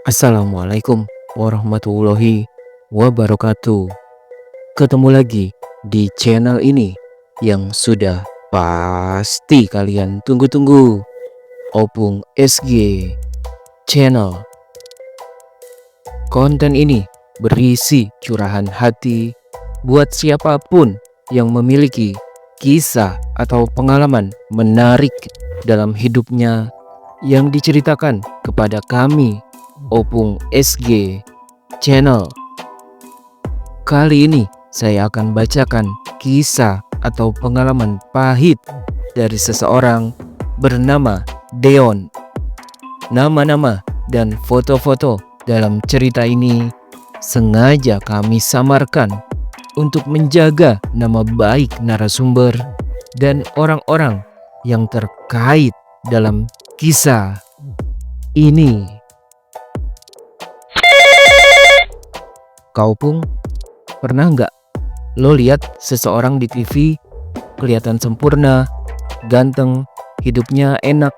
Assalamualaikum warahmatullahi wabarakatuh. Ketemu lagi di channel ini yang sudah pasti kalian tunggu-tunggu. Opung SG Channel. Konten ini berisi curahan hati buat siapapun yang memiliki kisah atau pengalaman menarik dalam hidupnya yang diceritakan kepada kami Opung SG Channel. Kali ini saya akan bacakan kisah atau pengalaman pahit dari seseorang bernama Deon. Nama-nama dan foto-foto dalam cerita ini sengaja kami samarkan untuk menjaga nama baik narasumber dan orang-orang yang terkait dalam kisah ini. Kau Pung, pernah nggak lo lihat seseorang di TV kelihatan sempurna, ganteng, hidupnya enak,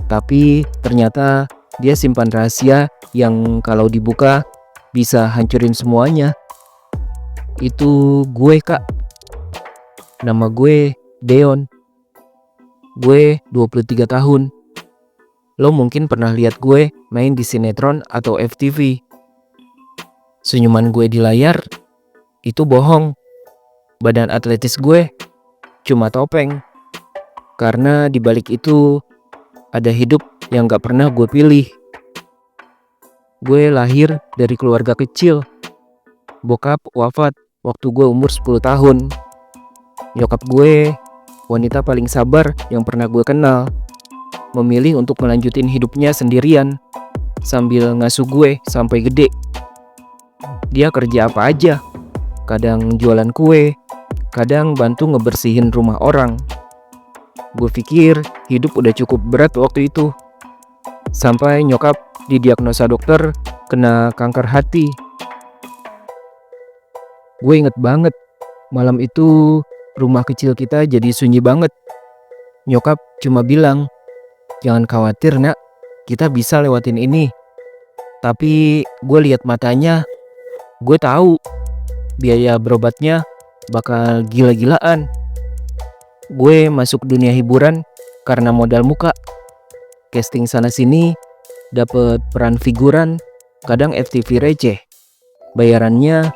tapi ternyata dia simpan rahasia yang kalau dibuka bisa hancurin semuanya? Itu gue, Kak. Nama gue Deon. Gue 23 tahun. Lo mungkin pernah lihat gue main di sinetron atau FTV. Senyuman gue di layar itu bohong. Badan atletis gue cuma topeng. Karena di balik itu ada hidup yang gak pernah gue pilih. Gue lahir dari keluarga kecil. Bokap wafat waktu gue umur 10 tahun. Nyokap gue wanita paling sabar yang pernah gue kenal. Memilih untuk melanjutin hidupnya sendirian sambil ngasuh gue sampai gede. Dia kerja apa aja, kadang jualan kue, kadang bantu ngebersihin rumah orang. Gue pikir hidup udah cukup berat waktu itu. Sampai nyokap didiagnosa dokter kena kanker hati. Gue inget banget, malam itu rumah kecil kita jadi sunyi banget. Nyokap cuma bilang, "Jangan khawatir nak, kita bisa lewatin ini." Tapi gue lihat matanya, gue tahu biaya berobatnya bakal gila-gilaan. Gue masuk dunia hiburan karena modal muka. Casting sana-sini, dapet peran figuran, kadang FTV receh. Bayarannya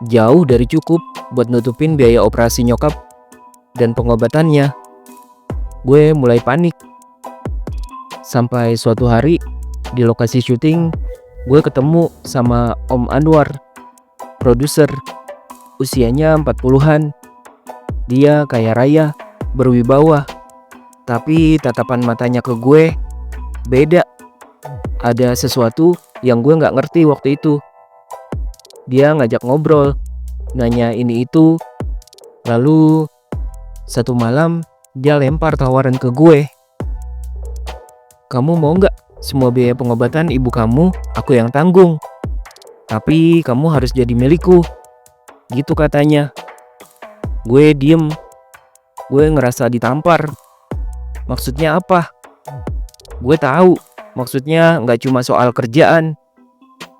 jauh dari cukup buat nutupin biaya operasi nyokap dan pengobatannya. Gue mulai panik. Sampai suatu hari di lokasi syuting, gue ketemu sama Om Anwar, produser. Usianya 40-an. Dia kaya raya, berwibawa. Tapi tatapan matanya ke gue beda. Ada sesuatu yang gue gak ngerti waktu itu. Dia ngajak ngobrol, nanya ini itu. Lalu satu malam dia lempar tawaran ke gue. "Kamu mau gak semua biaya pengobatan ibu kamu aku yang tanggung? Tapi kamu harus jadi milikku." Gitu katanya. Gue diem. Gue ngerasa ditampar. Maksudnya apa? Gue tahu maksudnya gak cuma soal kerjaan.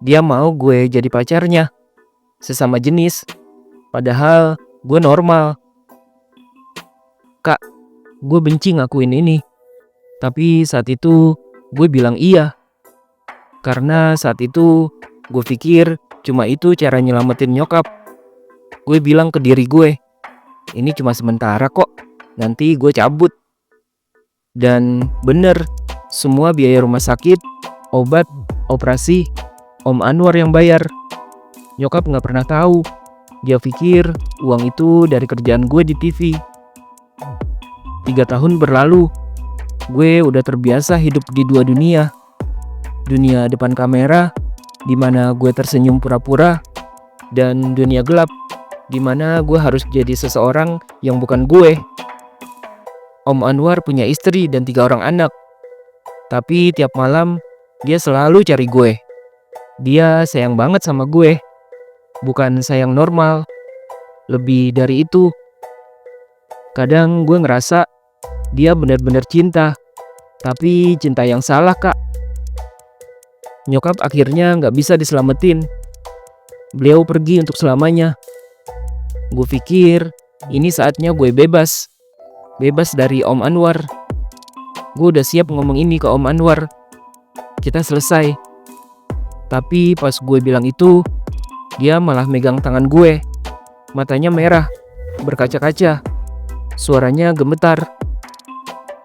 Dia mau gue jadi pacarnya, sesama jenis. Padahal gue normal. "Kak, gue benci ngakuin ini." Tapi saat itu gue bilang iya. Karena saat itu gue pikir cuma itu cara nyelamatin nyokap. Gue bilang ke diri gue, ini cuma sementara kok, nanti gue cabut. Dan bener, semua biaya rumah sakit, obat, operasi, Om Anwar yang bayar. Nyokap gak pernah tahu. Dia pikir uang itu dari kerjaan gue di TV. 3 tahun berlalu. Gue udah terbiasa hidup di dua dunia. Dunia depan kamera, dimana gue tersenyum pura-pura, dan dunia gelap, dimana gue harus jadi seseorang yang bukan gue. Om Anwar punya istri dan 3 orang anak. Tapi tiap malam dia selalu cari gue. Dia sayang banget sama gue. Bukan sayang normal. Lebih dari itu. Kadang gue ngerasa dia benar-benar cinta. Tapi cinta yang salah, Kak. Nyokap akhirnya nggak bisa diselamatin. Beliau pergi untuk selamanya. Gue pikir ini saatnya gue bebas. Bebas dari Om Anwar. Gue udah siap ngomong ini ke Om Anwar. Kita selesai. Tapi pas gue bilang itu, dia malah megang tangan gue. Matanya merah, berkaca-kaca. Suaranya gemetar.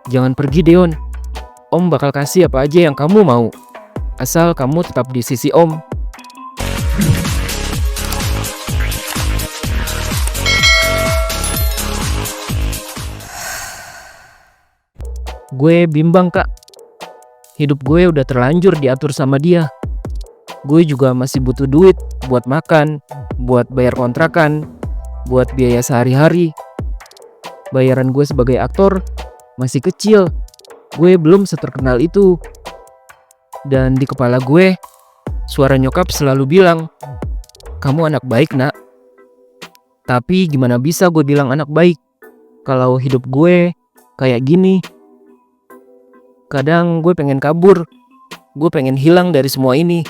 Jangan pergi, Deon. Om bakal kasih apa aja yang kamu mau. Asal kamu tetap di sisi Om. Gue bimbang, Kak. Hidup gue udah terlanjur diatur sama dia. Gue juga masih butuh duit buat makan, buat bayar kontrakan, buat biaya sehari-hari. Bayaran gue sebagai aktor masih kecil. Gue belum seterkenal itu. Dan di kepala gue, suara nyokap selalu bilang, "Kamu anak baik, Nak." Tapi gimana bisa gue bilang anak baik kalau hidup gue kayak gini? Kadang gue pengen kabur. Gue pengen hilang dari semua ini.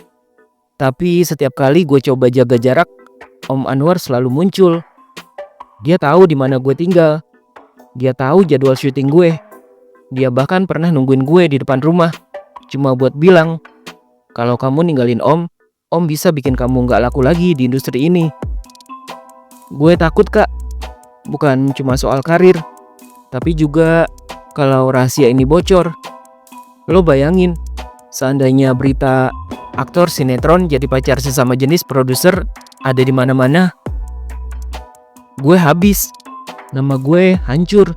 Tapi setiap kali gue coba jaga jarak, Om Anwar selalu muncul. Dia tahu di mana gue tinggal. Dia tahu jadwal syuting gue. Dia bahkan pernah nungguin gue di depan rumah. Cuma buat bilang, kalau kamu ninggalin Om bisa bikin kamu gak laku lagi di industri ini. Gue takut, Kak. Bukan cuma soal karir, tapi juga kalau rahasia ini bocor. Lo bayangin, seandainya berita aktor sinetron jadi pacar sesama jenis produser ada di mana-mana, gue habis. Nama gue hancur.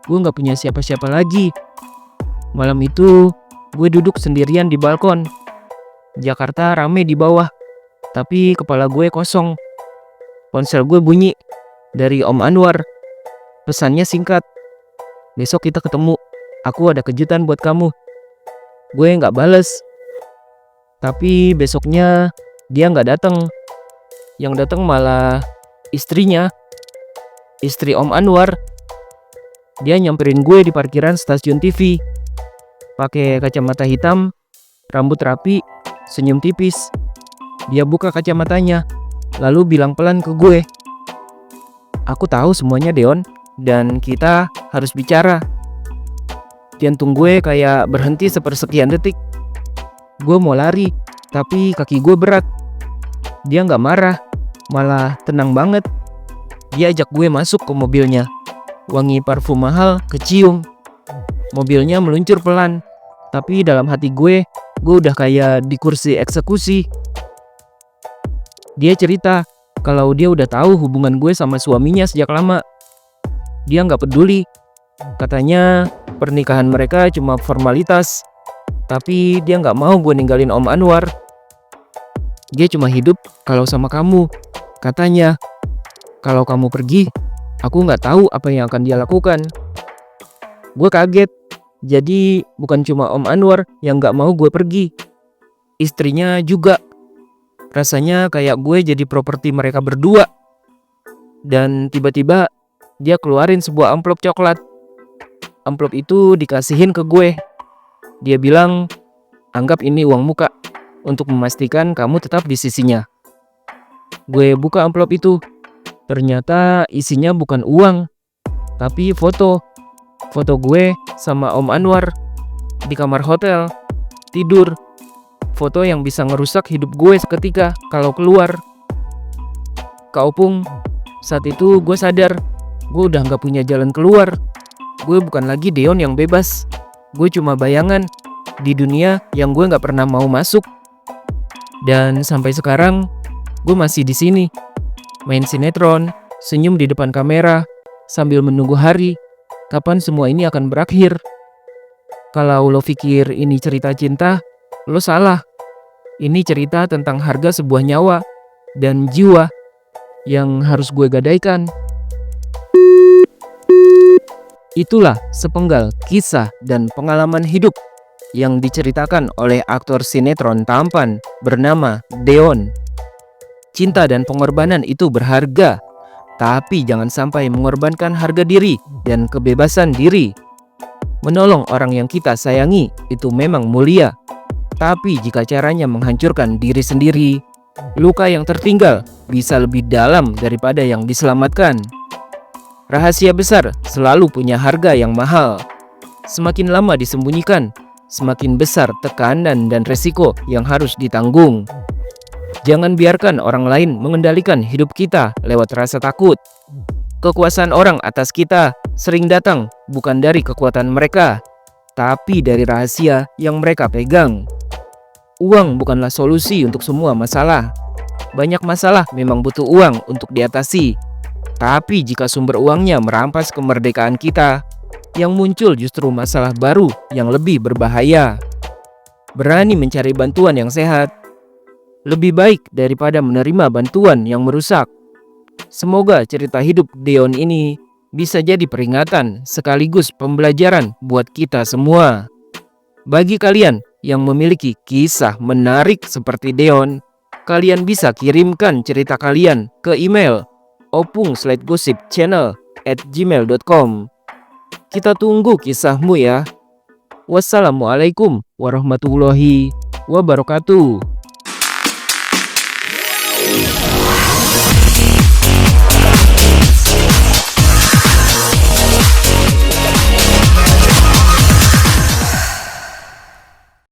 Gue gak punya siapa-siapa lagi. Malam itu gue duduk sendirian di balkon. Jakarta rame di bawah, tapi kepala gue kosong. Ponsel gue bunyi dari Om Anwar. Pesannya singkat, "Besok kita ketemu. Aku ada kejutan buat kamu." Gue gak bales. Tapi besoknya dia gak datang. Yang datang malah istrinya. Istri Om Anwar. Dia nyamperin gue di parkiran stasiun TV. Pakai kacamata hitam, rambut rapi, senyum tipis. Dia buka kacamatanya, lalu bilang pelan ke gue, "Aku tahu semuanya, Deon, dan kita harus bicara." Jantung gue kayak berhenti sepersekian detik. Gue mau lari, tapi kaki gue berat. Dia gak marah, malah tenang banget. Dia ajak gue masuk ke mobilnya. Wangi parfum mahal kecium. Mobilnya meluncur pelan, tapi dalam hati gue udah kayak di kursi eksekusi. Dia cerita kalau dia udah tahu hubungan gue sama suaminya sejak lama. Dia gak peduli. Katanya pernikahan mereka cuma formalitas. Tapi dia gak mau gue ninggalin Om Anwar. Dia cuma hidup kalau sama kamu. Katanya, kalau kamu pergi, aku gak tahu apa yang akan dia lakukan. Gue kaget. Jadi bukan cuma Om Anwar yang gak mau gue pergi. Istrinya juga. Rasanya kayak gue jadi properti mereka berdua. Dan tiba-tiba dia keluarin sebuah amplop coklat. Amplop itu dikasihin ke gue. Dia bilang, "Anggap ini uang muka untuk memastikan kamu tetap di sisinya." Gue buka amplop itu. Ternyata isinya bukan uang, tapi foto. Foto gue sama Om Anwar di kamar hotel, tidur. Foto yang bisa ngerusak hidup gue seketika kalau keluar. Kak Opung, saat itu gue sadar gue udah gak punya jalan keluar. Gue bukan lagi Deon yang bebas. Gue cuma bayangan di dunia yang gue gak pernah mau masuk. Dan sampai sekarang gue masih di sini, main sinetron, senyum di depan kamera, sambil menunggu hari kapan semua ini akan berakhir. Kalau lo pikir ini cerita cinta, lo salah. Ini cerita tentang harga sebuah nyawa dan jiwa yang harus gue gadaikan. Itulah sepenggal kisah dan pengalaman hidup yang diceritakan oleh aktor sinetron tampan bernama Deon. Cinta dan pengorbanan itu berharga, tapi jangan sampai mengorbankan harga diri dan kebebasan diri. Menolong orang yang kita sayangi itu memang mulia, Tapi jika caranya menghancurkan diri sendiri, luka yang tertinggal bisa lebih dalam daripada yang diselamatkan. Rahasia besar selalu punya harga yang mahal. Semakin lama disembunyikan, semakin besar tekanan dan resiko yang harus ditanggung. Jangan biarkan orang lain mengendalikan hidup kita lewat rasa takut. Kekuasaan orang atas kita sering datang bukan dari kekuatan mereka, tapi dari rahasia yang mereka pegang. Uang bukanlah solusi untuk semua masalah. Banyak masalah memang butuh uang untuk diatasi. Tapi jika sumber uangnya merampas kemerdekaan kita, yang muncul justru masalah baru yang lebih berbahaya. Berani mencari bantuan yang sehat lebih baik daripada menerima bantuan yang merusak. Semoga cerita hidup Deon ini bisa jadi peringatan sekaligus pembelajaran buat kita semua. Bagi kalian yang memiliki kisah menarik seperti Deon, kalian bisa kirimkan cerita kalian ke email opung/gosipchannel@gmail.com. Kita tunggu kisahmu ya. Wassalamualaikum warahmatullahi wabarakatuh.